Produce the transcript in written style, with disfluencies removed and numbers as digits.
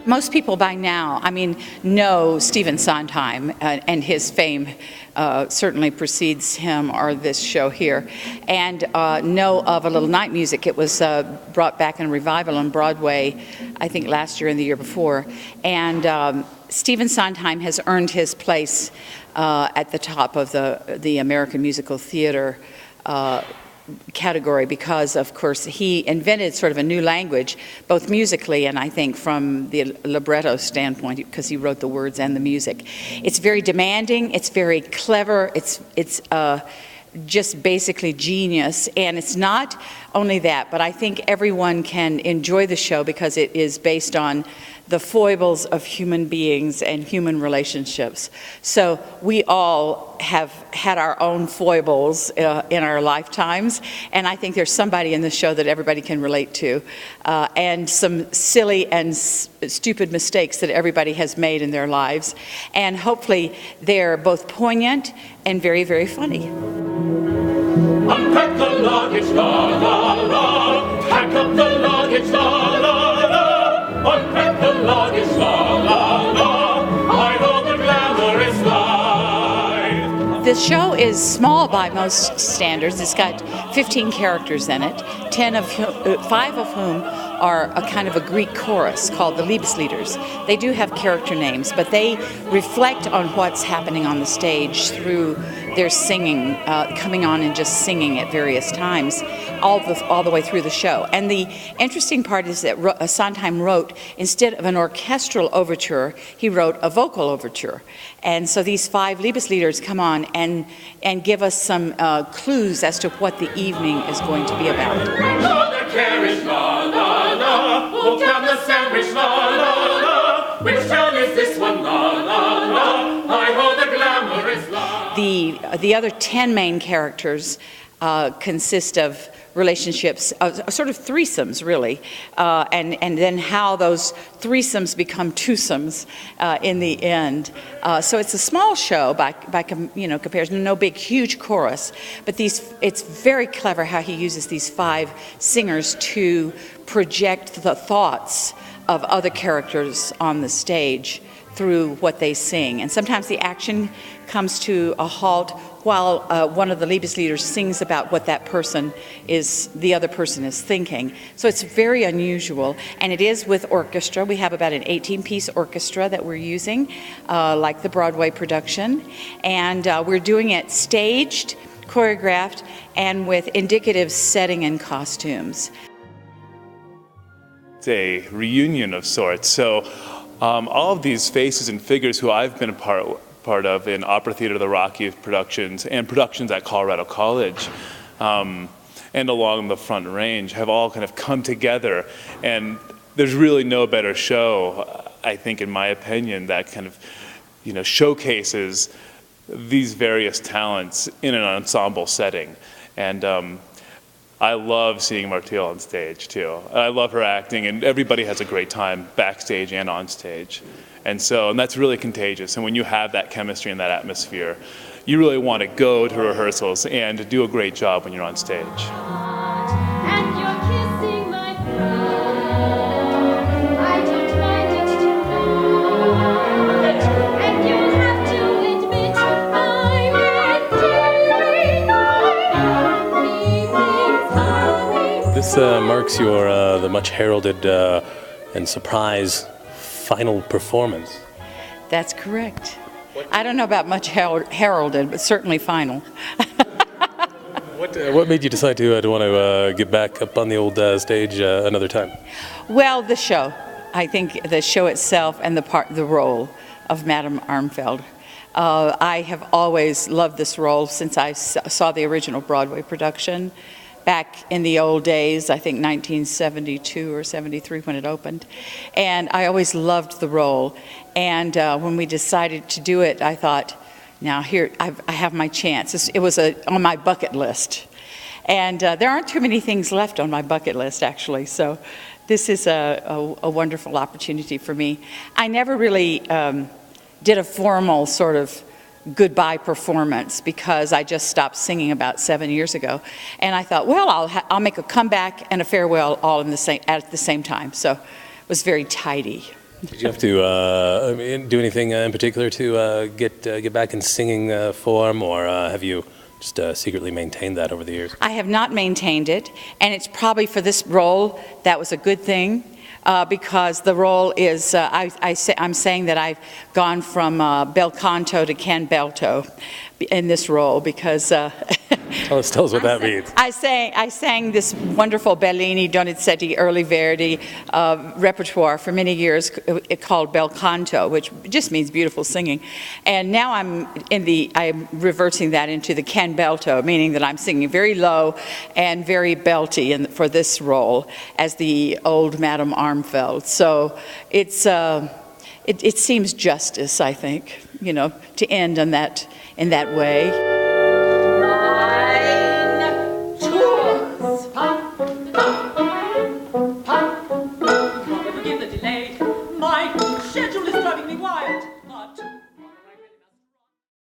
most people by now, know Stephen Sondheim, and his fame certainly precedes him or this show here, and know of A Little Night Music. It was brought back in revival on Broadway, I think last year and the year before, and Stephen Sondheim has earned his place at the top of the American musical theater category because, of course, he invented sort of a new language, both musically and I think from the libretto standpoint, because he wrote the words and the music. It's very demanding, it's very clever, it's just basically genius, and it's not only that, but I think everyone can enjoy the show because it is based on the foibles of human beings and human relationships. So we all have had our own foibles in our lifetimes, and I think there's somebody in the show that everybody can relate to, and some silly and stupid mistakes that everybody has made in their lives, and hopefully they're both poignant and very, very funny. Unpack the luggage, la la la. Pack up the luggage, la la la. Unpack the luggage, la la la. I know the glamour is life. The show is small by most standards. It's got 15 characters in it, 5 of whom are a kind of a Greek chorus called the Liebeslieders. They do have character names, but they reflect on what's happening on the stage through their singing, coming on and just singing at various times, all the way through the show. And the interesting part is that Sondheim wrote, instead of an orchestral overture, he wrote a vocal overture. And so these 5 Liebeslieders come on and give us some clues as to what the evening is going to be about. Walk down the sandwich, la la la. Which town is this one, la la la? I hold the glamour is la. The other 10 main characters consist of relationships, sort of threesomes, really, and then how those threesomes become twosomes in the end. So it's a small show by comparison, no big, huge chorus, but it's very clever how he uses these 5 singers to project the thoughts of other characters on the stage through what they sing. And sometimes the action comes to a halt while one of the Liebeslieders sings about what the other person is thinking. So it's very unusual, and it is with orchestra. We have about an 18-piece orchestra that we're using, like the Broadway production, and we're doing it staged, choreographed, and with indicative setting and costumes. It's a reunion of sorts. So all of these faces and figures who I've been a part of in Opera Theater, the Rockies productions, and productions at Colorado College, and along the Front Range have all kind of come together. And there's really no better show, I think, in my opinion, that kind of, showcases these various talents in an ensemble setting. And I love seeing Martile on stage too. I love her acting, and everybody has a great time backstage and on stage. And that's really contagious. And when you have that chemistry and that atmosphere, you really want to go to rehearsals and do a great job when you're on stage. And you're kissing my brow. I don't mind it tonight. And you'll have to admit I'm endearing. This marks your the much heralded and surprise final performance. That's correct. I don't know about much heralded, but certainly final. What made you decide to want to get back up on the old stage another time? Well, the show. I think the show itself and the role of Madame Armfeldt. I have always loved this role since I saw the original Broadway production back in the old days, I think 1972 or 73 when it opened. And I always loved the role. And when we decided to do it, I thought, now here, I have my chance. It was on my bucket list. And there aren't too many things left on my bucket list, actually. So this is a wonderful opportunity for me. I never really did a formal sort of goodbye performance because I just stopped singing about 7 years ago, and I thought, well, I'll make a comeback and a farewell all at the same time. So it was very tidy. Did you have to do anything in particular to get back in singing form, or have you just secretly maintained that over the years? I have not maintained it, and it's probably for this role that was a good thing. Because the role is, I'm saying that I've gone from bel canto to canbelto in this role because Tell us what that means. I sang this wonderful Bellini, Donizetti, early Verdi repertoire for many years called bel canto, which just means beautiful singing. And now I'm reversing that into the canbelto, meaning that I'm singing very low and very belty for this role as the old Madame Armfeldt. So it's it seems justice, I think, to end on that in that way. Forgive the delay. My schedule is driving me wild.